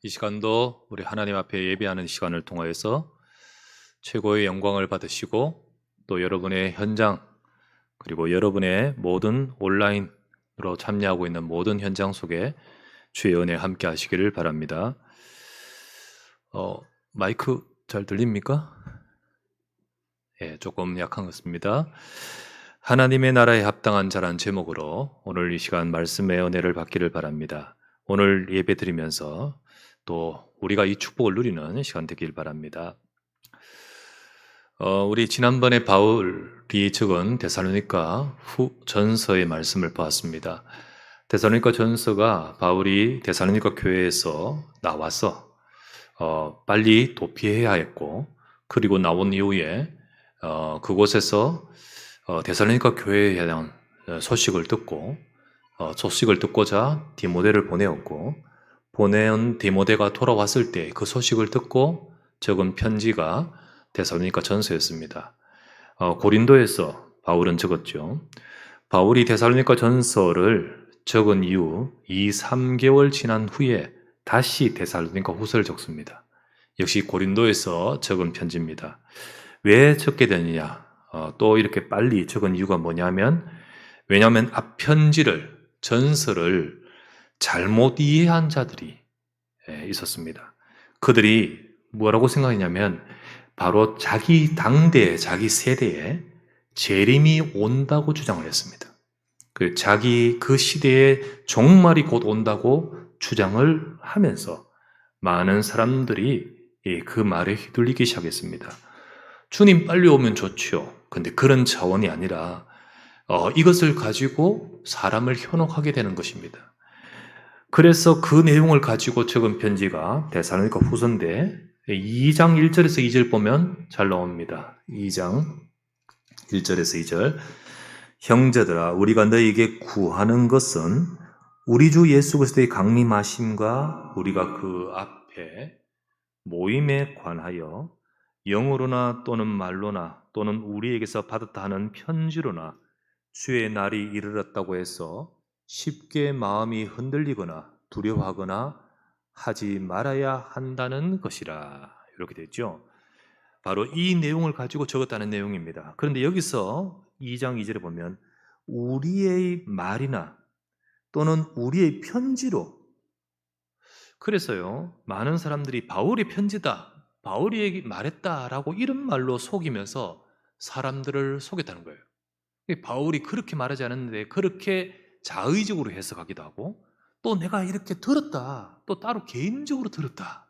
이 시간도 우리 하나님 앞에 예배하는 시간을 통하여서 최고의 영광을 받으시고 또 여러분의 현장 그리고 여러분의 모든 온라인으로 참여하고 있는 모든 현장 속에 주의 은혜 함께 하시기를 바랍니다. 마이크 잘 들립니까? 조금 약한 것 같습니다. 하나님의 나라에 합당한 자란 제목으로 오늘 이 시간 말씀의 은혜를 받기를 바랍니다. 오늘 예배 드리면서 또 우리가 이 축복을 누리는 시간 되길 바랍니다. 우리 지난번에 바울이 적은 데살로니가 전서의 말씀을 보았습니다. 데살로니가 전서가 바울이 데살로니가 교회에서 나와서 빨리 도피해야 했고, 그리고 나온 이후에 그곳에서 데살로니가 교회에 대한 소식을 듣고자 디모데를 보내었고, 보내온 디모데가 돌아왔을 때 그 소식을 듣고 적은 편지가 데살로니가 전서였습니다. 고린도에서 바울은 적었죠. 바울이 데살로니가 전서를 적은 이후 2-3개월 지난 후에 다시 데살로니가 후서를 적습니다. 역시 고린도에서 적은 편지입니다. 왜 적게 되느냐? 또 이렇게 빨리 적은 이유가 뭐냐면, 왜냐하면 앞 편지를, 전서를 잘못 이해한 자들이 있었습니다. 그들이 뭐라고 생각했냐면 바로 자기 당대, 자기 세대에 재림이 온다고 주장을 했습니다. 그 시대에 종말이 곧 온다고 주장을 하면서 많은 사람들이 그 말에 휘둘리기 시작했습니다. 주님 빨리 오면 좋죠. 근데 그런 차원이 아니라 이것을 가지고 사람을 현혹하게 되는 것입니다. 그래서 그 내용을 가지고 적은 편지가 데살로니가 후서인데 2장 1절에서 2절 보면 잘 나옵니다. 2장 1절에서 2절. 형제들아, 우리가 너희에게 구하는 것은 우리 주 예수 그리스도의 강림하심과 우리가 그 앞에 모임에 관하여 영어로나 또는 말로나 또는 우리에게서 받았다 하는 편지로나 주의 날이 이르렀다고 해서 쉽게 마음이 흔들리거나 두려워하거나 하지 말아야 한다는 것이라. 이렇게 되죠. 바로 이 내용을 가지고 적었다는 내용입니다. 그런데 여기서 2장 2절에 보면 우리의 말이나 또는 우리의 편지로, 그래서요, 많은 사람들이 바울의 편지다, 바울이 말했다라고 이런 말로 속이면서 사람들을 속였다는 거예요. 바울이 그렇게 말하지 않았는데 그렇게 자의적으로 해석하기도 하고, 또 내가 이렇게 들었다, 또 따로 개인적으로 들었다,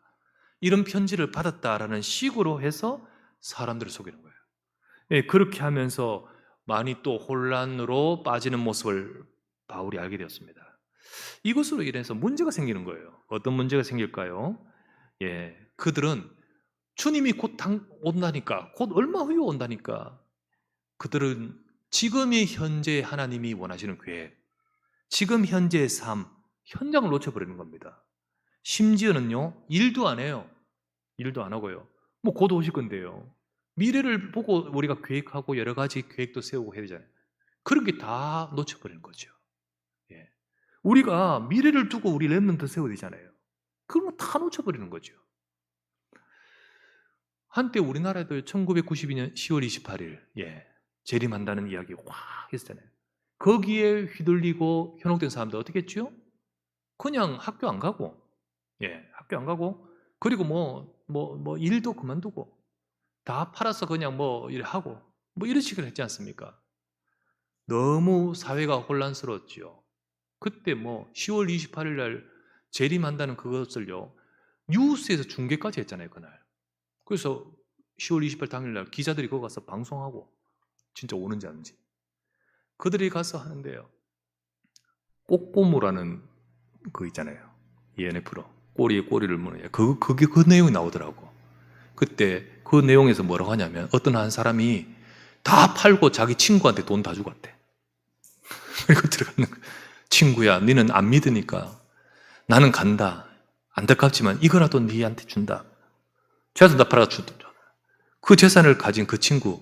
이런 편지를 받았다라는 식으로 해서 사람들을 속이는 거예요. 그렇게 하면서 많이 또 혼란으로 빠지는 모습을 바울이 알게 되었습니다. 이것으로 인해서 문제가 생기는 거예요. 어떤 문제가 생길까요? 그들은 주님이 곧 온다니까, 곧 얼마 후에 온다니까, 그들은 지금의 현재 하나님이 원하시는 계획, 지금 현재의 삶, 현장을 놓쳐버리는 겁니다. 심지어는요, 일도 안 해요. 일도 안 하고요. 곧 오실 건데요. 미래를 보고 우리가 계획하고 여러 가지 계획도 세우고 해야 되잖아요. 그런 게 다 놓쳐버리는 거죠. 우리가 미래를 두고 우리 렘넌트 세워야 되잖아요. 그런 거 다 놓쳐버리는 거죠. 한때 우리나라에도 1992년 10월 28일 재림한다는 이야기 확 했잖아요. 거기에 휘둘리고 현혹된 사람들 어떻게 했죠? 그냥 학교 안 가고, 학교 안 가고, 그리고 일도 그만두고, 다 팔아서 그냥 일 하고, 이런 식으로 했지 않습니까? 너무 사회가 혼란스러웠지요. 그때 10월 28일 날 재림한다는 그것을요, 뉴스에서 중계까지 했잖아요, 그날. 그래서 10월 28일 당일 날 기자들이 거기 가서 방송하고, 진짜 오는지 아닌지. 그들이 가서 하는데요, 꼬꼬무라는 그 있잖아요, 예능 프로. 꼬리에 꼬리를 무는, 그게 그 내용이 나오더라고. 그때 그 내용에서 뭐라고 하냐면, 어떤 한 사람이 다 팔고 자기 친구한테 돈 다 주고 왔대. 그리고 들어가는 거야. 친구야, 너는 안 믿으니까 나는 간다. 안타깝지만 이거라도 너한테 준다. 재산 다 팔아 준다. 그 재산을 가진 그 친구,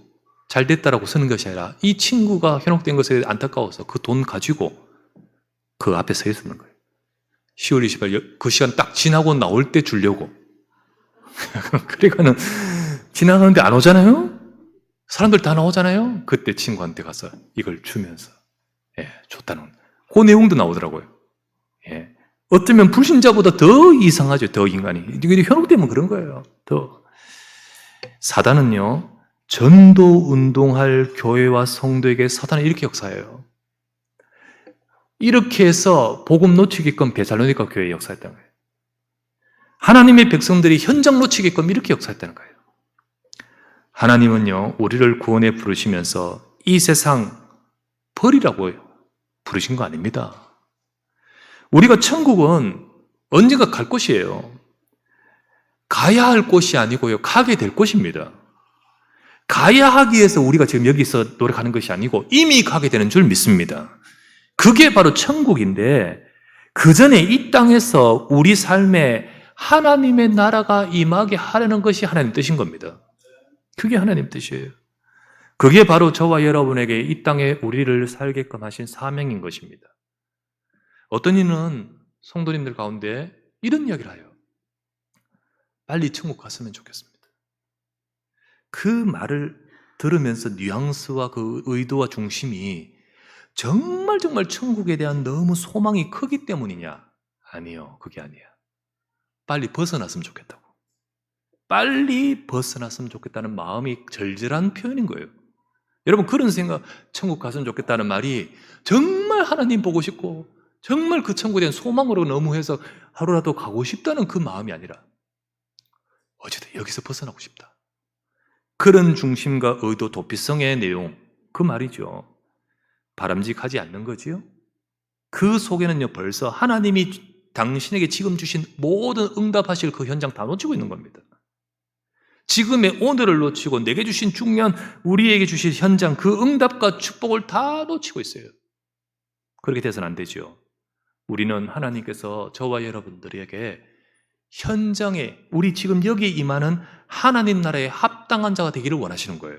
잘 됐다라고 쓰는 것이 아니라 이 친구가 현혹된 것에 안타까워서 그 돈 가지고 그 앞에 서 있었는 거예요. 10월 28일 그 시간 딱 지나고 나올 때 주려고. 그러니까는 지나가는데 안 오잖아요? 사람들 다 나오잖아요? 그때 친구한테 가서 이걸 주면서 줬다는 그 내용도 나오더라고요. 어쩌면 불신자보다 더 이상하죠. 더 인간이. 이게 현혹되면 그런 거예요. 더. 사단은요, 전도 운동할 교회와 성도에게 사단은 이렇게 역사해요. 이렇게 해서 복음 놓치게끔 데살로니가 교회에 역사했다는 거예요. 하나님의 백성들이 현장 놓치게끔 이렇게 역사했다는 거예요. 하나님은요, 우리를 구원에 부르시면서 이 세상 버리라고 부르신 거 아닙니다. 우리가 천국은 언젠가 갈 곳이에요. 가야 할 곳이 아니고요, 가게 될 곳입니다. 가야 하기 위해서 우리가 지금 여기서 노력하는 것이 아니고 이미 가게 되는 줄 믿습니다. 그게 바로 천국인데, 그 전에 이 땅에서 우리 삶에 하나님의 나라가 임하게 하려는 것이 하나님 뜻인 겁니다. 그게 하나님 뜻이에요. 그게 바로 저와 여러분에게 이 땅에 우리를 살게끔 하신 사명인 것입니다. 어떤 이는 성도님들 가운데 이런 이야기를 해요. 빨리 천국 갔으면 좋겠습니다. 그 말을 들으면서 뉘앙스와 그 의도와 중심이 정말 천국에 대한 너무 소망이 크기 때문이냐? 아니요, 그게 아니야. 빨리 벗어났으면 좋겠다고. 빨리 벗어났으면 좋겠다는 마음이 절절한 표현인 거예요. 여러분, 그런 생각, 천국 갔으면 좋겠다는 말이 정말 하나님 보고 싶고 정말 그 천국에 대한 소망으로 너무 해서 하루라도 가고 싶다는 그 마음이 아니라 어쨌든 여기서 벗어나고 싶다. 그런 중심과 의도, 도피성의 내용, 그 말이죠. 바람직하지 않는 거지요. 그 속에는요, 벌써 하나님이 당신에게 지금 주신 모든 응답하실 그 현장 다 놓치고 있는 겁니다. 지금의 오늘을 놓치고 내게 주신 중요한 우리에게 주실 현장, 그 응답과 축복을 다 놓치고 있어요. 그렇게 돼서는 안 되죠. 우리는 하나님께서 저와 여러분들에게 현장에, 우리 지금 여기에 임하는 하나님 나라에 합당한 자가 되기를 원하시는 거예요.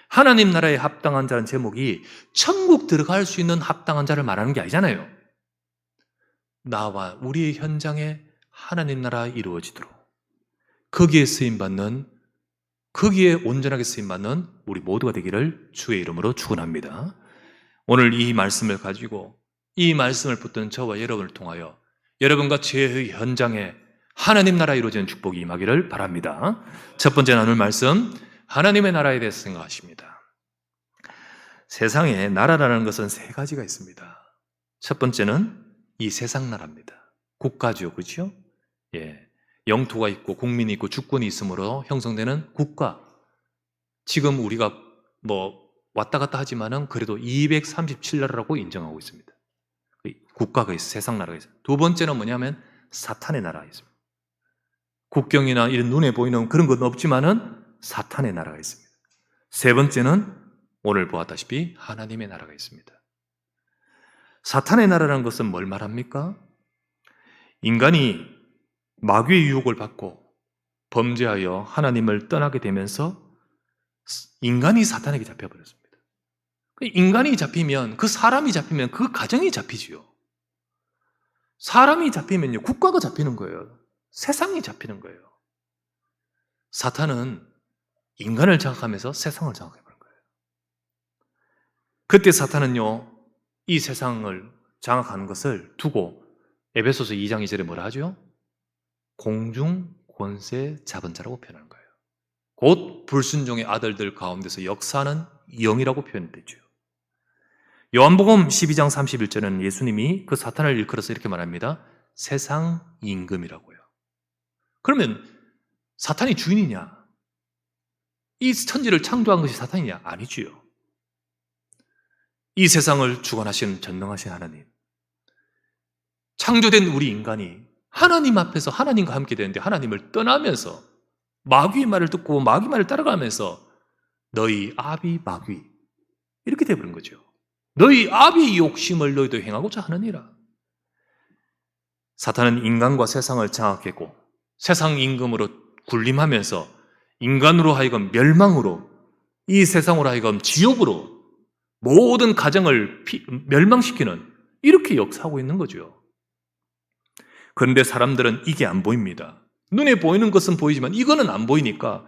하나님 나라에 합당한 자는 제목이 천국 들어갈 수 있는 합당한 자를 말하는 게 아니잖아요. 나와 우리의 현장에 하나님 나라 이루어지도록, 거기에 쓰임받는, 거기에 온전하게 쓰임받는 우리 모두가 되기를 주의 이름으로 축원합니다. 오늘 이 말씀을 가지고 이 말씀을 붙든 저와 여러분을 통하여 여러분과 제 현장에 하나님 나라 이루어지는 축복이 임하기를 바랍니다. 첫 번째 나눌 말씀, 하나님의 나라에 대해서 생각하십니다. 세상에 나라라는 것은 세 가지가 있습니다. 첫 번째는 이 세상 나라입니다. 국가죠, 그렇죠? 영토가 있고 국민이 있고 주권이 있으므로 형성되는 국가. 지금 우리가 왔다 갔다 하지만은 그래도 237나라라고 인정하고 있습니다. 국가가 있어요. 세상 나라가 있어요. 두 번째는 뭐냐면 사탄의 나라가 있습니다. 국경이나 이런 눈에 보이는 그런 건 없지만은 사탄의 나라가 있습니다. 세 번째는 오늘 보았다시피 하나님의 나라가 있습니다. 사탄의 나라라는 것은 뭘 말합니까? 인간이 마귀의 유혹을 받고 범죄하여 하나님을 떠나게 되면서 인간이 사탄에게 잡혀버렸습니다. 인간이 잡히면, 그 사람이 잡히면 그 가정이 잡히지요. 사람이 잡히면요, 국가가 잡히는 거예요. 세상이 잡히는 거예요. 사탄은 인간을 장악하면서 세상을 장악해버린 거예요. 그때 사탄은요, 이 세상을 장악하는 것을 두고 에베소서 2장 2절에 뭐라 하죠? 공중 권세 잡은 자라고 표현하는 거예요. 곧 불순종의 아들들 가운데서 역사하는 영이라고 표현되죠. 요한복음 12장 31절은 예수님이 그 사탄을 일컬어서 이렇게 말합니다. 세상 임금이라고요. 그러면 사탄이 주인이냐? 이 천지를 창조한 것이 사탄이냐? 아니지요. 이 세상을 주관하시는 전능하신 하나님, 창조된 우리 인간이 하나님 앞에서 하나님과 함께 되는데 하나님을 떠나면서 마귀의 말을 듣고 마귀 말을 따라가면서 너희 아비 마귀, 이렇게 되어버린 거죠. 너희 아비의 욕심을 너희도 행하고자 하느니라. 사탄은 인간과 세상을 장악했고 세상 임금으로 군림하면서 인간으로 하여금 멸망으로, 이 세상으로 하여금 지옥으로 모든 가정을 멸망시키는, 이렇게 역사하고 있는 거죠. 그런데 사람들은 이게 안 보입니다. 눈에 보이는 것은 보이지만 이거는 안 보이니까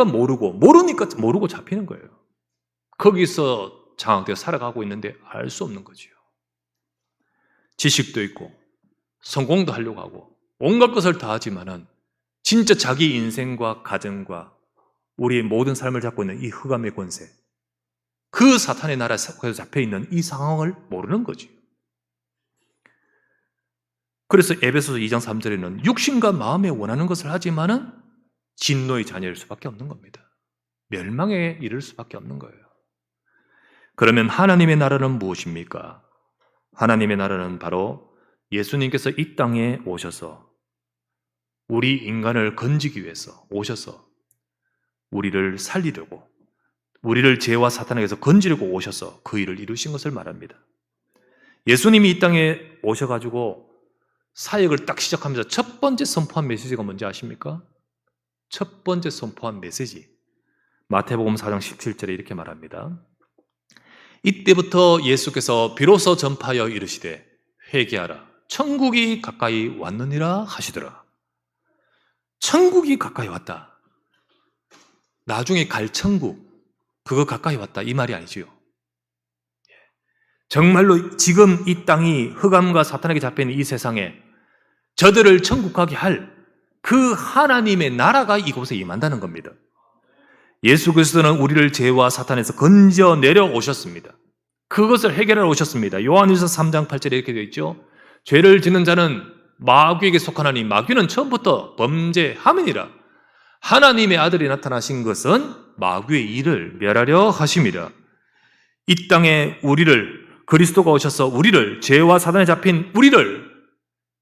모르고 잡히는 거예요. 거기서 장악되어 살아가고 있는데 알 수 없는 거지요. 지식도 있고 성공도 하려고 하고 온갖 것을 다 하지만은 진짜 자기 인생과 가정과 우리의 모든 삶을 잡고 있는 이 흑암의 권세, 그 사탄의 나라에 잡혀있는 이 상황을 모르는 거지요. 그래서 에베소서 2장 3절에는 육신과 마음에 원하는 것을 하지만은 진노의 자녀일 수밖에 없는 겁니다. 멸망에 이를 수밖에 없는 거예요. 그러면 하나님의 나라는 무엇입니까? 하나님의 나라는 바로 예수님께서 이 땅에 오셔서 우리 인간을 건지기 위해서 오셔서 우리를 살리려고, 우리를 죄와 사탄에게서 건지려고 오셔서 그 일을 이루신 것을 말합니다. 예수님이 이 땅에 오셔가지고 사역을 딱 시작하면서 첫 번째 선포한 메시지가 뭔지 아십니까? 첫 번째 선포한 메시지, 마태복음 4장 17절에 이렇게 말합니다. 이때부터 예수께서 비로소 전파하여 이르시되 회개하라, 천국이 가까이 왔느니라 하시더라. 천국이 가까이 왔다. 나중에 갈 천국, 그거 가까이 왔다, 이 말이 아니지요. 정말로 지금 이 땅이 흑암과 사탄에게 잡혀있는 이 세상에 저들을 천국 가게 할 그 하나님의 나라가 이곳에 임한다는 겁니다. 예수 그리스도는 우리를 죄와 사탄에서 건져내려 오셨습니다. 그것을 해결하러 오셨습니다. 요한일서 3장 8절에 이렇게 되어 있죠. 죄를 짓는 자는 마귀에게 속하나니 마귀는 처음부터 범죄함이니라. 하나님의 아들이 나타나신 것은 마귀의 일을 멸하려 하심이라. 이 땅에 그리스도가 오셔서 우리를, 죄와 사단에 잡힌 우리를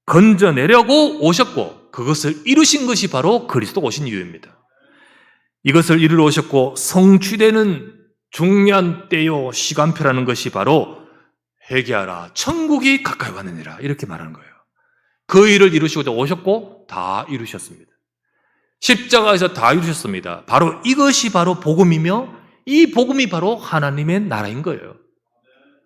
건져내려고 오셨고, 그것을 이루신 것이 바로 그리스도가 오신 이유입니다. 이것을 이루러 오셨고 성취되는 중요한 때요 시간표라는 것이 바로 회개하라, 천국이 가까이 왔느니라, 이렇게 말하는 거예요. 그 일을 이루시고자 오셨고 다 이루셨습니다. 십자가에서 다 이루셨습니다. 바로 이것이 바로 복음이며 이 복음이 바로 하나님의 나라인 거예요.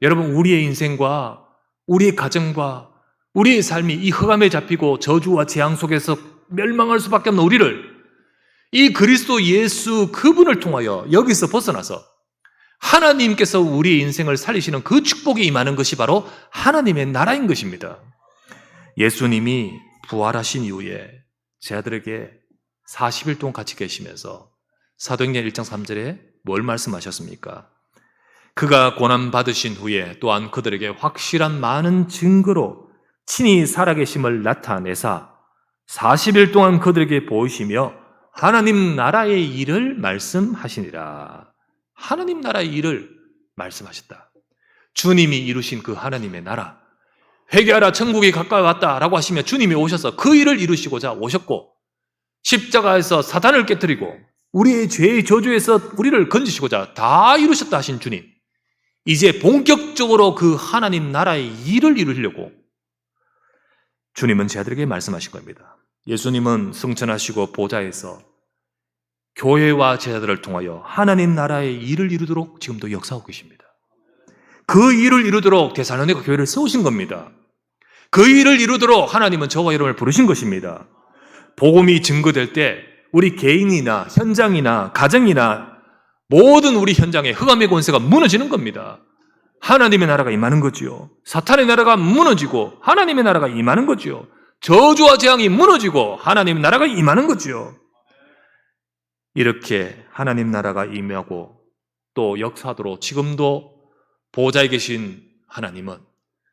여러분, 우리의 인생과 우리의 가정과 우리의 삶이 이 흑암에 잡히고 저주와 재앙 속에서 멸망할 수밖에 없는 우리를 이 그리스도 예수 그분을 통하여 여기서 벗어나서 하나님께서 우리의 인생을 살리시는 그 축복이 임하는 것이 바로 하나님의 나라인 것입니다. 예수님이 부활하신 이후에 제 아들에게 40일 동안 같이 계시면서 사도행전 1장 3절에 뭘 말씀하셨습니까? 그가 고난받으신 후에 또한 그들에게 확실한 많은 증거로 친히 살아계심을 나타내사 40일 동안 그들에게 보이시며 하나님 나라의 일을 말씀하시니라. 하나님 나라의 일을 말씀하셨다. 주님이 이루신 그 하나님의 나라, 회개하라, 천국이 가까이 왔다라고 하시며 주님이 오셔서 그 일을 이루시고자 오셨고, 십자가에서 사탄을 깨뜨리고 우리의 죄의 저주에서 우리를 건지시고자 다 이루셨다 하신 주님, 이제 본격적으로 그 하나님 나라의 일을 이루려고 주님은 제 아들에게 말씀하신 겁니다. 예수님은 승천하시고 보좌에서 교회와 제자들을 통하여 하나님 나라의 일을 이루도록 지금도 역사하고 계십니다. 그 일을 이루도록 데살로니가 교회를 세우신 겁니다. 그 일을 이루도록 하나님은 저와 여러분을 부르신 것입니다. 복음이 증거될 때 우리 개인이나 현장이나 가정이나 모든 우리 현장에 흑암의 권세가 무너지는 겁니다. 하나님의 나라가 임하는 거지요. 사탄의 나라가 무너지고 하나님의 나라가 임하는 거지요. 저주와 재앙이 무너지고 하나님의 나라가 임하는 거지요. 이렇게 하나님 나라가 임하고 또 역사하도록 지금도 보좌에 계신 하나님은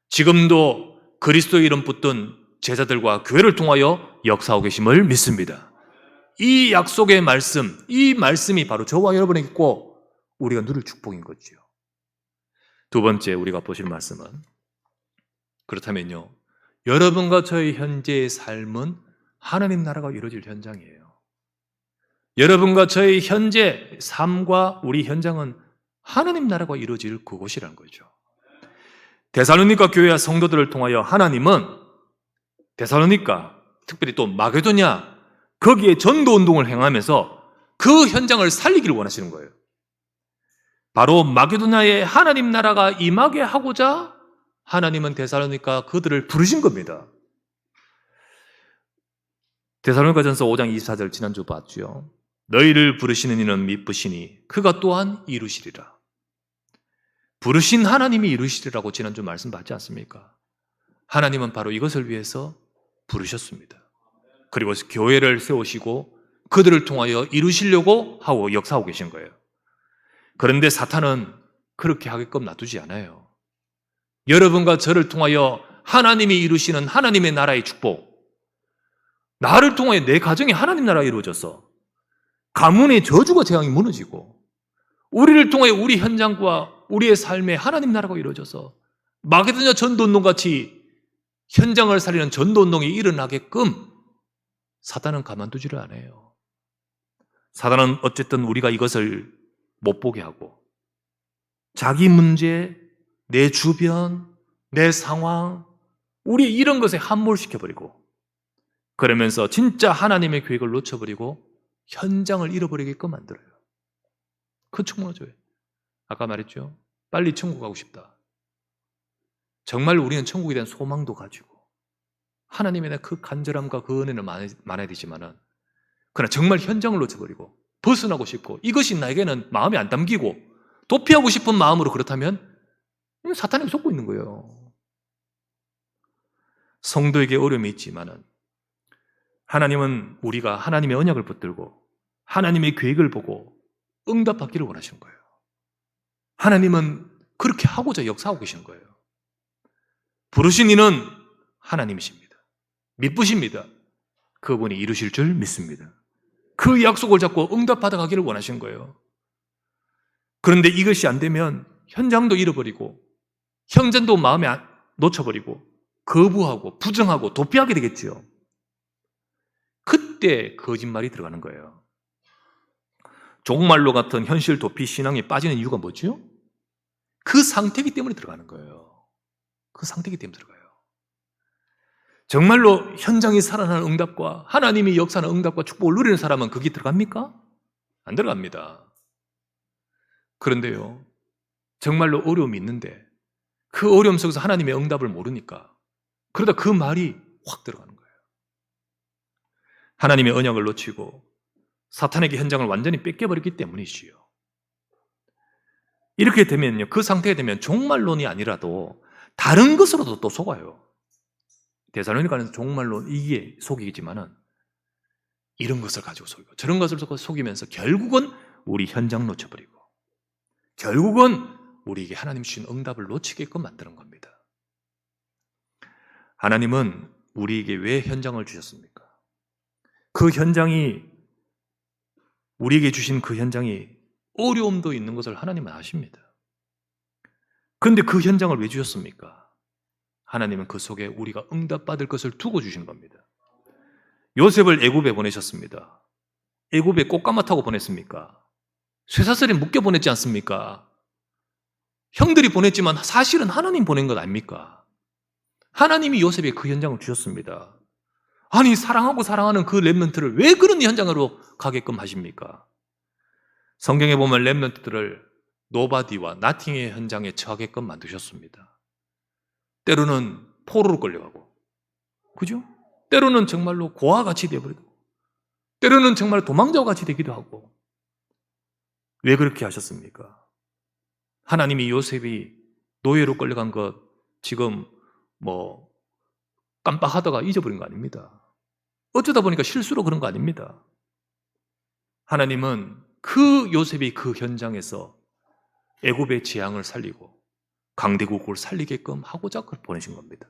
지금도 그리스도의 이름 붙든 제자들과 교회를 통하여 역사하고 계심을 믿습니다. 이 약속의 말씀, 이 말씀이 바로 저와 여러분에게 있고 우리가 누릴 축복인 거지요. 두 번째 우리가 보실 말씀은, 그렇다면요, 여러분과 저의 현재의 삶은 하나님 나라가 이루어질 현장이에요. 여러분과 저의 현재 삶과 우리 현장은 하나님 나라가 이루어질 그곳이라는 거죠. 데살로니가 교회와 성도들을 통하여 하나님은 데살로니가, 특별히 또 마게도냐, 거기에 전도 운동을 행하면서 그 현장을 살리기를 원하시는 거예요. 바로 마게도냐에 하나님 나라가 임하게 하고자 하나님은 데살로니가 그들을 부르신 겁니다. 데살로니가전서 5장 24절 지난주 봤죠. 너희를 부르시는 이는 미쁘시니 그가 또한 이루시리라. 부르신 하나님이 이루시리라고 지난주 말씀 받지 않습니까? 하나님은 바로 이것을 위해서 부르셨습니다. 그리고 교회를 세우시고 그들을 통하여 이루시려고 하고 역사하고 계신 거예요. 그런데 사탄은 그렇게 하게끔 놔두지 않아요. 여러분과 저를 통하여 하나님이 이루시는 하나님의 나라의 축복, 나를 통하여 내 가정이 하나님 나라가 이루어져서 가문의 저주가 재앙이 무너지고 우리를 통하여 우리 현장과 우리의 삶에 하나님 나라가 이루어져서 마게도냐 전도운동같이 현장을 살리는 전도운동이 일어나게끔 사단은 가만두지를 않아요. 사단은 어쨌든 우리가 이것을 못 보게 하고 자기 문제, 내 주변, 내 상황, 우리 이런 것에 함몰시켜버리고 그러면서 진짜 하나님의 계획을 놓쳐버리고 현장을 잃어버리게끔 만들어요. 그 충분하죠. 아까 말했죠. 빨리 천국 가고 싶다. 정말 우리는 천국에 대한 소망도 가지고 하나님에 대한 그 간절함과 그 은혜는 많아야 되지만은 그러나 정말 현장을 놓쳐버리고 벗어나고 싶고 이것이 나에게는 마음에 안 담기고 도피하고 싶은 마음으로 그렇다면 사탄에게 속고 있는 거예요. 성도에게 어려움이 있지만은 하나님은 우리가 하나님의 언약을 붙들고 하나님의 계획을 보고 응답받기를 원하시는 거예요. 하나님은 그렇게 하고자 역사하고 계시는 거예요. 부르신 이는 하나님이십니다. 미쁘십니다. 그분이 이루실 줄 믿습니다. 그 약속을 잡고 응답받아 가기를 원하시는 거예요. 그런데 이것이 안 되면 현장도 잃어버리고 형전도 마음에 놓쳐버리고 거부하고 부정하고 도피하게 되겠지요. 그때 거짓말이 들어가는 거예요. 종말로 같은 현실 도피 신앙에 빠지는 이유가 뭐죠? 그 상태이기 때문에 들어가는 거예요. 그 상태이기 때문에 들어가요. 정말로 현장이 살아나는 응답과 하나님이 역사하는 응답과 축복을 누리는 사람은 거기 들어갑니까? 안 들어갑니다. 그런데요, 정말로 어려움이 있는데 그 어려움 속에서 하나님의 응답을 모르니까 그러다 그 말이 확 들어가는 거예요. 하나님의 언약을 놓치고 사탄에게 현장을 완전히 뺏겨버렸기 때문이지요. 이렇게 되면요, 그 상태가 되면 종말론이 아니라도 다른 것으로도 또 속아요. 데살로니가는 종말론 이게 속이지만은 이런 것을 가지고 속이고 저런 것을 속이면서 결국은 우리 현장 놓쳐버리고 결국은 우리에게 하나님 주신 응답을 놓치게끔 만드는 겁니다. 하나님은 우리에게 왜 현장을 주셨습니까? 그 현장이 우리에게 주신 그 현장이 어려움도 있는 것을 하나님은 아십니다. 그런데 그 현장을 왜 주셨습니까? 하나님은 그 속에 우리가 응답받을 것을 두고 주신 겁니다. 요셉을 애굽에 보내셨습니다. 애굽에 꽃가마 타고 보냈습니까? 쇠사슬에 묶여 보냈지 않습니까? 형들이 보냈지만 사실은 하나님 보낸 것 아닙니까? 하나님이 요셉에 그 현장을 주셨습니다. 아니, 사랑하고 사랑하는 그 렘넌트를 왜 그런 현장으로 가게끔 하십니까? 성경에 보면 렘넌트들을 노바디와 나팅의 현장에 처하게끔 만드셨습니다. 때로는 포로로 끌려가고, 그죠? 때로는 정말로 고아와 같이 되어버리고, 때로는 정말 도망자와 같이 되기도 하고. 왜 그렇게 하셨습니까? 하나님이 요셉이 노예로 끌려간 것 지금 깜빡하다가 잊어버린 거 아닙니다. 어쩌다 보니까 실수로 그런 거 아닙니다. 하나님은 그 요셉이 그 현장에서 애굽의 재앙을 살리고 강대국을 살리게끔 하고자 그걸 보내신 겁니다.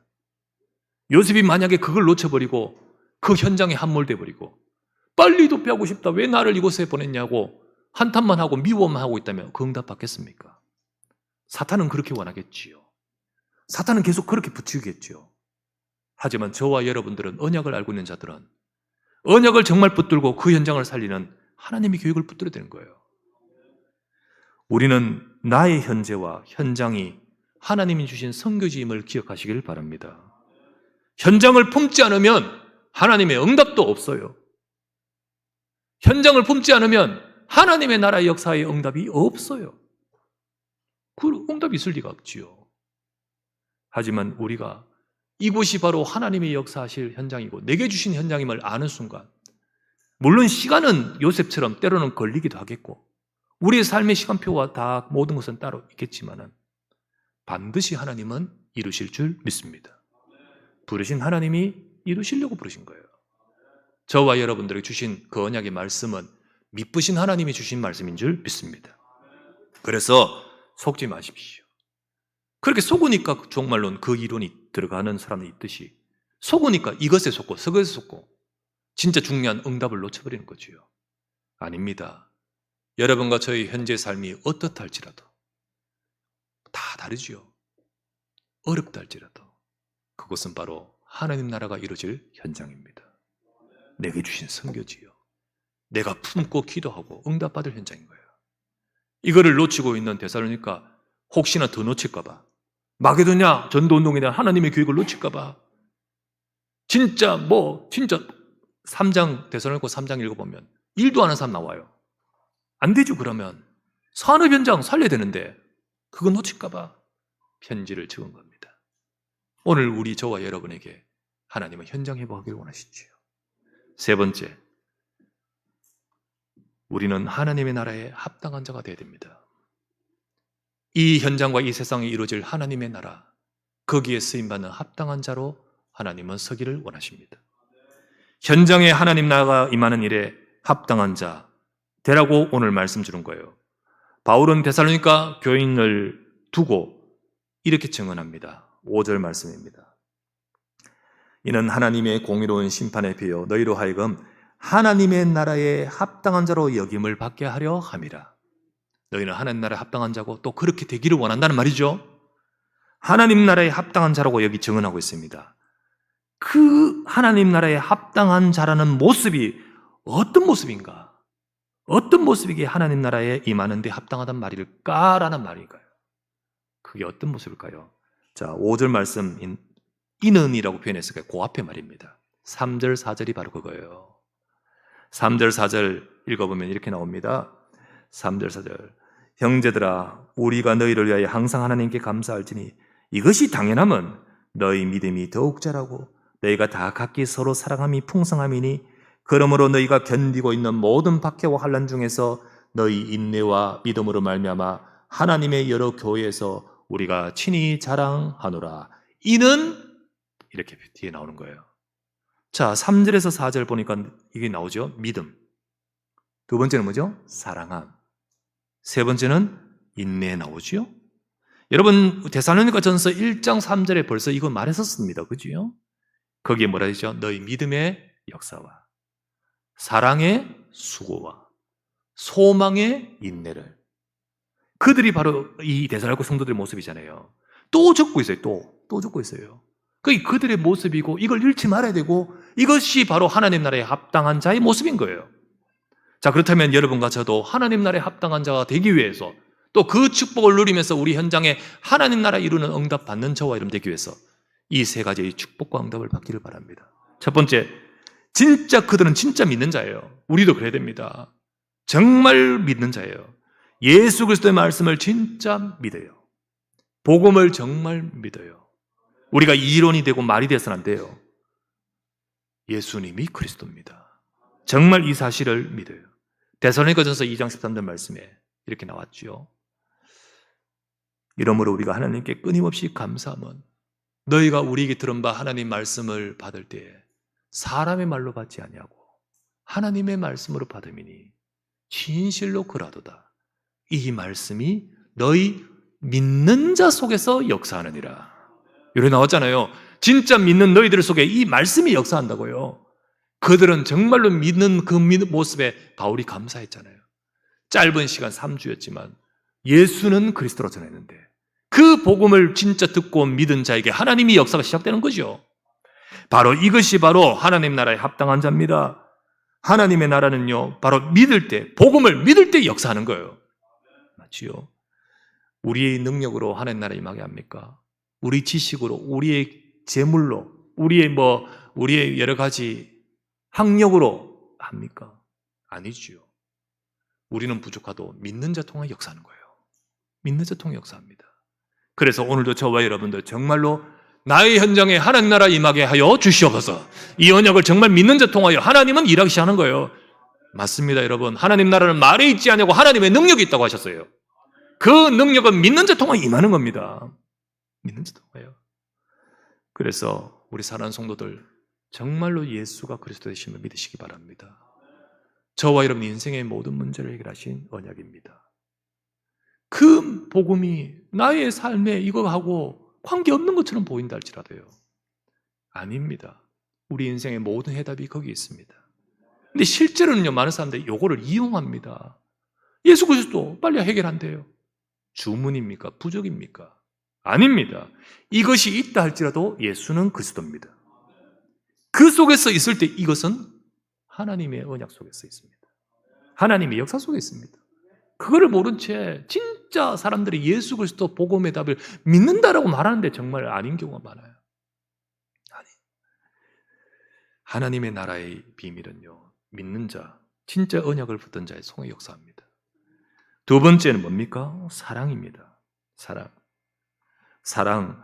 요셉이 만약에 그걸 놓쳐버리고 그 현장에 함몰돼 버리고 빨리 도피하고 싶다, 왜 나를 이곳에 보냈냐고 한탄만 하고 미워만 하고 있다면 그 응답 받겠습니까? 사탄은 그렇게 원하겠지요. 사탄은 계속 그렇게 부추기겠지요. 하지만 저와 여러분들은, 언약을 알고 있는 자들은 언약을 정말 붙들고 그 현장을 살리는 하나님의 계획을 붙들어야 되는 거예요. 우리는 나의 현재와 현장이 하나님이 주신 선교지임을 기억하시길 바랍니다. 현장을 품지 않으면 하나님의 응답도 없어요. 현장을 품지 않으면 하나님의 나라의 역사의 응답이 없어요. 그 응답이 있을 리가 없지요. 하지만 우리가 이곳이 바로 하나님의 역사하실 현장이고 내게 주신 현장임을 아는 순간, 물론 시간은 요셉처럼 때로는 걸리기도 하겠고 우리의 삶의 시간표와 다 모든 것은 따로 있겠지만은 반드시 하나님은 이루실 줄 믿습니다. 부르신 하나님이 이루시려고 부르신 거예요. 저와 여러분들에게 주신 그 언약의 말씀은 미쁘신 하나님이 주신 말씀인 줄 믿습니다. 그래서 속지 마십시오. 그렇게 속으니까 정말로 그 이론이 들어가는 사람이 있듯이 속으니까 이것에 속고 저것에 속고 진짜 중요한 응답을 놓쳐버리는 거지요. 아닙니다. 여러분과 저의 현재 삶이 어떻다 할지라도 다 다르지요. 어렵다 할지라도 그것은 바로 하나님 나라가 이루어질 현장입니다. 내게 주신 선교지요. 내가 품고 기도하고 응답받을 현장인 거예요. 이거를 놓치고 있는 데살로니가 혹시나 더 놓칠까 봐, 마게도냐 전도운동에 대한 하나님의 계획을 놓칠까 봐 진짜 3장 데살로니가 3장 읽어보면 일도 안 하는 사람 나와요. 안 되죠. 그러면 산업 현장 살려야 되는데 그거 놓칠까 봐 편지를 적은 겁니다. 오늘 우리 저와 여러분에게 하나님은 현장 회복하기를 원하시지요. 세 번째, 우리는 하나님의 나라에 합당한 자가 되어야 됩니다. 이 현장과 이 세상에 이루어질 하나님의 나라, 거기에 쓰임받는 합당한 자로 하나님은 서기를 원하십니다. 현장에 하나님 나라가 임하는 일에 합당한 자 되라고 오늘 말씀 주는 거예요. 바울은 데살로니가 교인을 두고 이렇게 증언합니다. 5절 말씀입니다. 이는 하나님의 공의로운 심판에 비여 너희로 하여금 하나님의 나라에 합당한 자로 여김을 받게 하려 함이라. 너희는 하나님 나라에 합당한 자고 또 그렇게 되기를 원한다는 말이죠. 하나님 나라에 합당한 자라고 여기 증언하고 있습니다. 그 하나님 나라에 합당한 자라는 모습이 어떤 모습인가? 어떤 모습이기에 하나님 나라에 임하는 데 합당하단 말일까라는 말인가요? 그게 어떤 모습일까요? 자, 5절 말씀 이는이라고 표현했을까요? 그 앞에 말입니다. 3절, 4절이 바로 그거예요. 3절, 4절 읽어보면 이렇게 나옵니다. 3절, 4절 형제들아 우리가 너희를 위하여 항상 하나님께 감사할지니 이것이 당연함은 너희 믿음이 더욱 자라고 너희가 다 각기 서로 사랑함이 풍성함이니 그러므로 너희가 견디고 있는 모든 박해와 환난 중에서 너희 인내와 믿음으로 말미암아 하나님의 여러 교회에서 우리가 친히 자랑하노라. 이는 이렇게 뒤에 나오는 거예요. 자, 3절에서 4절 보니까 이게 나오죠. 믿음. 두 번째는 뭐죠? 사랑함. 세 번째는 인내 나오죠. 여러분 데살로니가 전서 1장 3절에 벌써 이거 말했었습니다. 그죠? 거기에 뭐라 했죠? 너희 믿음의 역사와 사랑의 수고와 소망의 인내를. 그들이 바로 이 데살로니가 성도들의 모습이잖아요. 또 적고 있어요. 또 적고 있어요. 그게 그들의 모습이고 이걸 잃지 말아야 되고 이것이 바로 하나님 나라에 합당한 자의 모습인 거예요. 자, 그렇다면 여러분과 저도 하나님 나라에 합당한 자가 되기 위해서 또 그 축복을 누리면서 우리 현장에 하나님 나라 이루는 응답 받는 저와 여러분 되기 위해서 이 세 가지의 축복과 응답을 받기를 바랍니다. 첫 번째, 진짜 그들은 진짜 믿는 자예요. 우리도 그래야 됩니다. 정말 믿는 자예요. 예수 그리스도의 말씀을 진짜 믿어요. 복음을 정말 믿어요. 우리가 이론이 되고 말이 돼서는 안 돼요. 예수님이 그리스도입니다. 정말 이 사실을 믿어요. 데살로니가전서 2장 13절 말씀에 이렇게 나왔죠. 이러므로 우리가 하나님께 끊임없이 감사함은 너희가 우리에게 들은 바 하나님 말씀을 받을 때에 사람의 말로 받지 아니하고 하나님의 말씀으로 받음이니 진실로 그라도다. 이 말씀이 너희 믿는 자 속에서 역사하느니라. 이렇게 나왔잖아요. 진짜 믿는 너희들 속에 이 말씀이 역사한다고요. 그들은 정말로 믿는 그 모습에 바울이 감사했잖아요. 짧은 시간 3주였지만 예수는 그리스도로 전했는데 그 복음을 진짜 듣고 믿은 자에게 하나님의 역사가 시작되는 거죠. 바로 이것이 바로 하나님 나라에 합당한 자입니다. 하나님의 나라는요, 바로 믿을 때, 복음을 믿을 때 역사하는 거예요. 맞지요? 우리의 능력으로 하나님 나라에 임하게 합니까? 우리 지식으로, 우리의 재물로, 우리의 여러 가지 학력으로 합니까? 아니지요. 우리는 부족하도 믿는 자 통해 역사하는 거예요. 믿는 자 통해 역사합니다. 그래서 오늘도 저와 여러분들 정말로 나의 현장에 하나님 나라 임하게 하여 주시옵소서. 이 언약을 정말 믿는 자 통하여 하나님은 일하기 시작하는 거예요. 맞습니다, 여러분. 하나님 나라는 말에 있지 않냐고 하나님의 능력이 있다고 하셨어요. 그 능력은 믿는 자 통하여 임하는 겁니다. 믿는 자 통하여. 그래서 우리 사랑하는 성도들, 정말로 예수가 그리스도 되심을 믿으시기 바랍니다. 저와 여러분 인생의 모든 문제를 해결하신 언약입니다. 그 복음이 나의 삶에 이거하고 관계없는 것처럼 보인다 할지라도요, 아닙니다. 우리 인생의 모든 해답이 거기 있습니다. 근데 실제로는요, 많은 사람들이 이거를 이용합니다. 예수 그리스도 빨리 해결한대요. 주문입니까? 부족입니까? 아닙니다. 이것이 있다 할지라도 예수는 그리스도입니다. 그 속에서 있을 때 이것은 하나님의 언약 속에서 있습니다. 하나님의 역사 속에 있습니다. 그거를 모른 채 진짜 사람들이 예수 그리스도 복음의 답을 믿는다라고 말하는데 정말 아닌 경우가 많아요. 아니. 하나님의 나라의 비밀은요, 믿는 자, 진짜 언약을 붙든 자의 손에 역사합니다. 두 번째는 뭡니까? 사랑입니다. 사랑.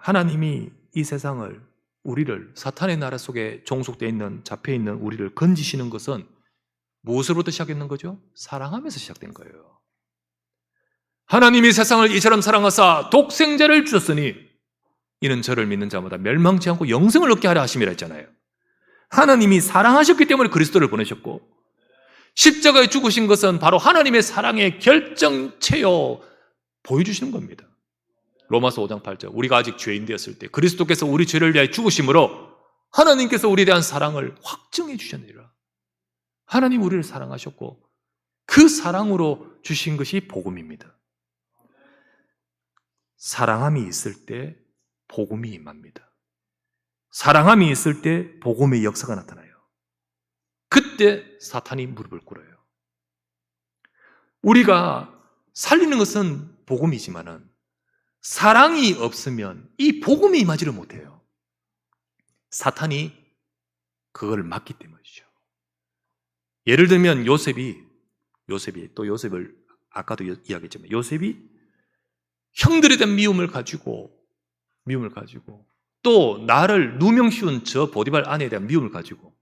하나님이 이 세상을, 우리를 사탄의 나라 속에 종속되어 있는, 잡혀 있는 우리를 건지시는 것은 무엇으로부터 시작했는 거죠? 사랑하면서 시작된 거예요. 하나님이 세상을 이처럼 사랑하사 독생자를 주셨으니 이는 저를 믿는 자마다 멸망치 않고 영생을 얻게 하려 하심이라 했잖아요. 하나님이 사랑하셨기 때문에 그리스도를 보내셨고, 십자가에 죽으신 것은 바로 하나님의 사랑의 결정체요 보여주시는 겁니다. 로마서 5장 8절, 우리가 아직 죄인 되었을 때 그리스도께서 우리 죄를 위하여 죽으심으로 하나님께서 우리에 대한 사랑을 확증해 주셨느니라. 하나님 우리를 사랑하셨고 그 사랑으로 주신 것이 복음입니다. 사랑함이 있을 때 복음이 임합니다. 사랑함이 있을 때 복음의 역사가 나타나요. 그때 사탄이 무릎을 꿇어요. 우리가 살리는 것은 복음이지만은 사랑이 없으면 이 복음이 임하지를 못해요. 사탄이 그걸 막기 때문이죠. 예를 들면 요셉을 아까도 이야기했지만 요셉이 형들에 대한 미움을 가지고 또 나를 누명 씌운 저 보디발 아내에 대한 미움을 가지고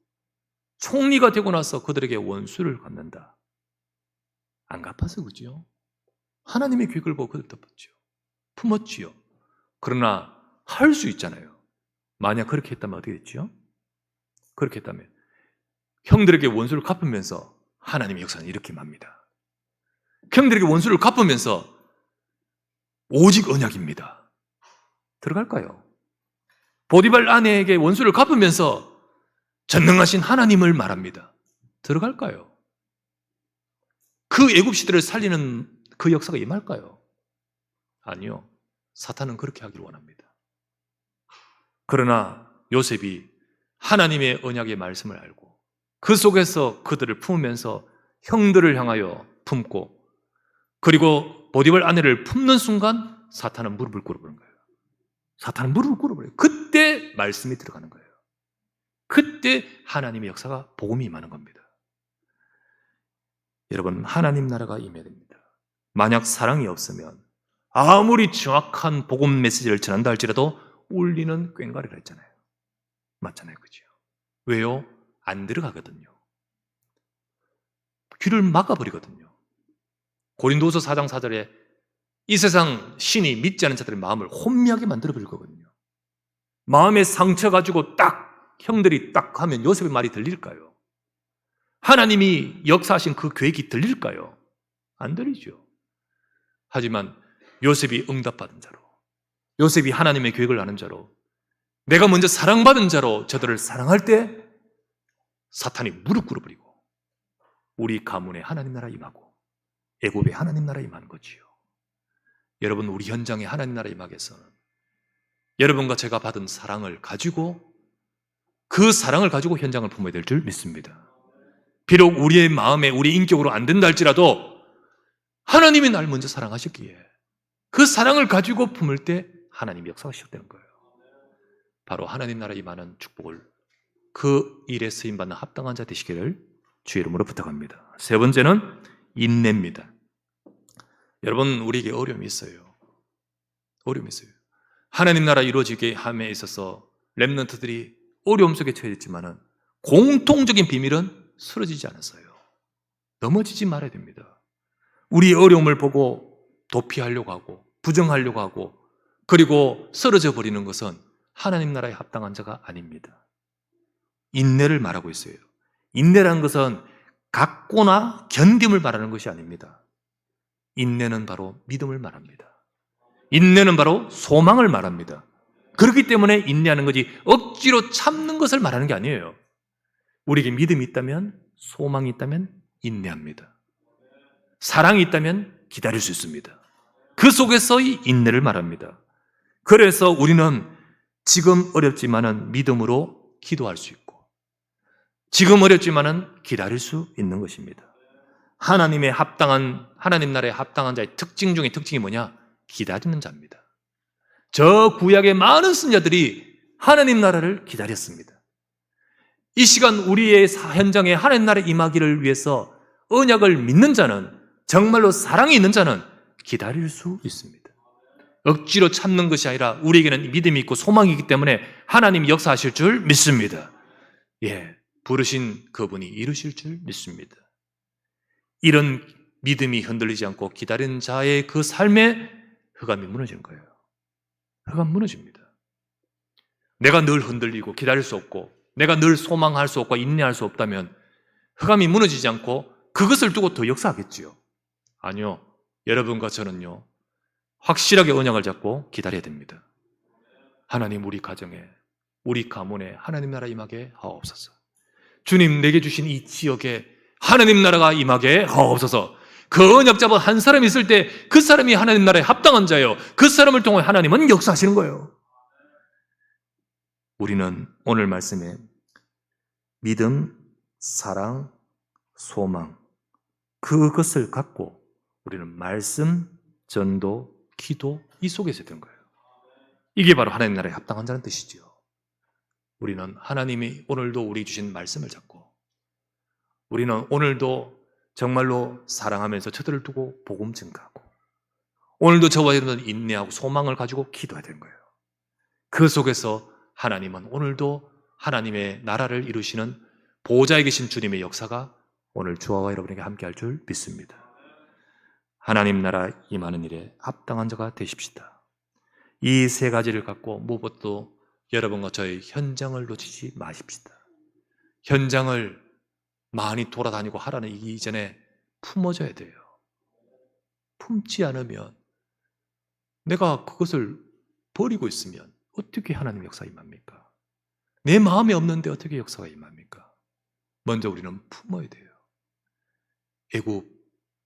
총리가 되고 나서 그들에게 원수를 갚는다. 안 갚아서 그죠? 하나님의 계획을 보고 그들 덮었죠. 품었지요. 그러나 할 수 있잖아요. 만약 그렇게 했다면 어떻게 됐죠? 그렇게 했다면 형들에게 원수를 갚으면서 하나님의 역사는 이렇게 맙니다. 형들에게 원수를 갚으면서 오직 언약입니다. 들어갈까요? 보디발 아내에게 원수를 갚으면서 전능하신 하나님을 말합니다. 들어갈까요? 그 애굽 시대를 살리는 그 역사가 임할까요? 아니요. 사탄은 그렇게 하기를 원합니다. 그러나 요셉이 하나님의 언약의 말씀을 알고 그 속에서 그들을 품으면서 형들을 향하여 품고, 그리고 보디발 아내를 품는 순간 사탄은 무릎을 꿇어버린 거예요. 사탄은 무릎을 꿇어버려요. 그때 말씀이 들어가는 거예요. 그때 하나님의 역사가 복음이 임하는 겁니다. 여러분, 하나님 나라가 임해야 됩니다. 만약 사랑이 없으면 아무리 정확한 복음 메시지를 전한다 할지라도 울리는 꽹과리라 했잖아요. 맞잖아요, 그죠? 왜요? 안 들어가거든요. 귀를 막아버리거든요. 고린도후서 4장 4절에 이 세상 신이 믿지 않은 자들의 마음을 혼미하게 만들어버릴 거거든요. 마음에 상처 가지고 딱 형들이 딱 하면 요셉의 말이 들릴까요? 하나님이 역사하신 그 계획이 들릴까요? 안 들리죠. 하지만 요셉이 응답받은 자로, 요셉이 하나님의 계획을 아는 자로, 내가 먼저 사랑받은 자로 저들을 사랑할 때 사탄이 무릎 꿇어버리고 우리 가문에 하나님 나라 임하고 애굽에 하나님 나라 임하는 거지요. 여러분, 우리 현장에 하나님 나라 임하기 위해서는 여러분과 제가 받은 사랑을 가지고, 그 사랑을 가지고 현장을 품어야 될 줄 믿습니다. 비록 우리의 마음에 우리 인격으로 안 된다 할지라도 하나님이 날 먼저 사랑하셨기에 그 사랑을 가지고 품을 때 하나님의 역사가 시작되는 거예요. 바로 하나님 나라 임하는 축복을, 그 일에 쓰임받는 합당한 자 되시기를 주의 이름으로 부탁합니다. 세 번째는 인내입니다. 여러분, 우리에게 어려움이 있어요. 어려움이 있어요. 하나님 나라 이루어지게 함에 있어서 렘넌트들이 어려움 속에 처해졌지만은 공통적인 비밀은 쓰러지지 않았어요. 넘어지지 말아야 됩니다. 우리의 어려움을 보고 도피하려고 하고 부정하려고 하고 그리고 쓰러져 버리는 것은 하나님 나라에 합당한 자가 아닙니다. 인내를 말하고 있어요. 인내라는 것은 갖고나 견딤을 말하는 것이 아닙니다. 인내는 바로 믿음을 말합니다. 인내는 바로 소망을 말합니다. 그렇기 때문에 인내하는 거지 억지로 참는 것을 말하는 게 아니에요. 우리에게 믿음이 있다면, 소망이 있다면 인내합니다. 사랑이 있다면 기다릴 수 있습니다. 그 속에서의 인내를 말합니다. 그래서 우리는 지금 어렵지만은 믿음으로 기도할 수 있고 지금 어렵지만은 기다릴 수 있는 것입니다. 하나님 나라에 합당한 자의 특징 중에 특징이 뭐냐? 기다리는 자입니다. 저 구약의 많은 선자들이 하나님 나라를 기다렸습니다. 이 시간 우리의 현장에 하나님 나라의 임하기를 위해서 언약을 믿는 자는, 정말로 사랑이 있는 자는 기다릴 수 있습니다. 억지로 참는 것이 아니라 우리에게는 믿음이 있고 소망이 있기 때문에 하나님이 역사하실 줄 믿습니다. 부르신 그분이 이루실 줄 믿습니다. 이런 믿음이 흔들리지 않고 기다리는 자의 그 삶에 흑암이 무너지는 거예요. 흑암 무너집니다. 내가 늘 흔들리고 기다릴 수 없고 내가 늘 소망할 수 없고 인내할 수 없다면 흑암이 무너지지 않고 그것을 두고 더 역사하겠지요. 아니요. 여러분과 저는요, 확실하게 언약을 잡고 기다려야 됩니다. 하나님, 우리 가정에, 우리 가문에 하나님 나라 임하게 하옵소서. 주님, 내게 주신 이 지역에 하나님 나라가 임하게 하옵소서. 그 언약 잡은 한 사람이 있을 때 그 사람이 하나님 나라에 합당한 자예요. 그 사람을 통해 하나님은 역사하시는 거예요. 우리는 오늘 말씀에 믿음, 사랑, 소망, 그것을 갖고 우리는 말씀, 전도, 기도 이 속에서 된 거예요. 이게 바로 하나님 나라에 합당한 자는 뜻이지요. 우리는 하나님이 오늘도 우리 주신 말씀을 잡고 우리는 오늘도 정말로 사랑하면서 저들을 두고 복음 증가하고 오늘도 저와 여러분은 인내하고 소망을 가지고 기도해야 되는 거예요. 그 속에서 하나님은 오늘도 하나님의 나라를 이루시는 보호자에 계신 주님의 역사가 오늘 저와 여러분에게 함께할 줄 믿습니다. 하나님 나라 임하는 일에 합당한 자가 되십시다. 이 세 가지를 갖고 무엇도 여러분과 저의 현장을 놓치지 마십시다. 현장을 많이 돌아다니고 하라는 이전에 품어줘야 돼요. 품지 않으면 내가 그것을 버리고 있으면 어떻게 하나님 역사 임합니까? 내 마음에 없는데 어떻게 역사가 임합니까? 먼저 우리는 품어야 돼요. 애굽,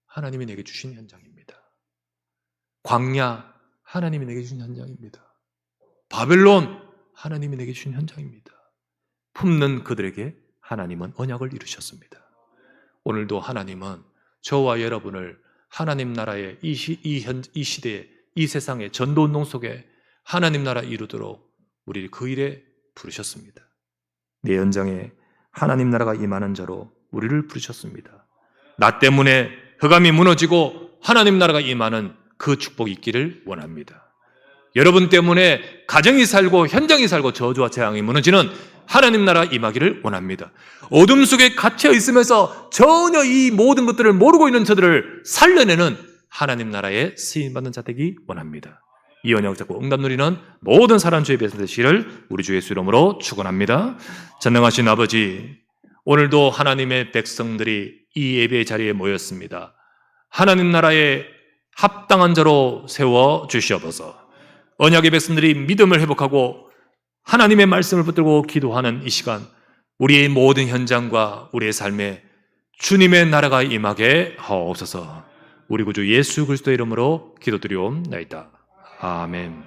하나님이 내게 주신 현장입니다. 광야, 하나님이 내게 주신 현장입니다. 바벨론, 하나님이 내게 주신 현장입니다. 품는 그들에게 하나님은 언약을 이루셨습니다. 오늘도 하나님은 저와 여러분을 하나님 나라의 이 시대에, 이 세상의 전도운동 속에 하나님 나라 이루도록 우리를 그 일에 부르셨습니다. 내 현장에 하나님 나라가 임하는 자로 우리를 부르셨습니다. 나 때문에 흑암이 무너지고 하나님 나라가 임하는 그 축복이 있기를 원합니다. 여러분 때문에 가정이 살고 현장이 살고 저주와 재앙이 무너지는 하나님 나라 임하기를 원합니다. 어둠 속에 갇혀 있으면서 전혀 이 모든 것들을 모르고 있는 저들을 살려내는 하나님 나라에 쓰임받는 자 되기 원합니다. 이 언약을 잡고 응답 누리는 모든 사람 주의 백성 되시기를 우리 주 예수 이름으로 축원합니다. 전능하신 아버지, 오늘도 하나님의 백성들이 이 예배의 자리에 모였습니다. 하나님 나라에 합당한 자로 세워 주시옵소서. 언약의 백성들이 믿음을 회복하고 하나님의 말씀을 붙들고 기도하는 이 시간, 우리의 모든 현장과 우리의 삶에 주님의 나라가 임하게 하옵소서. 우리 구주 예수 그리스도의 이름으로 기도드리옵나이다. 아멘.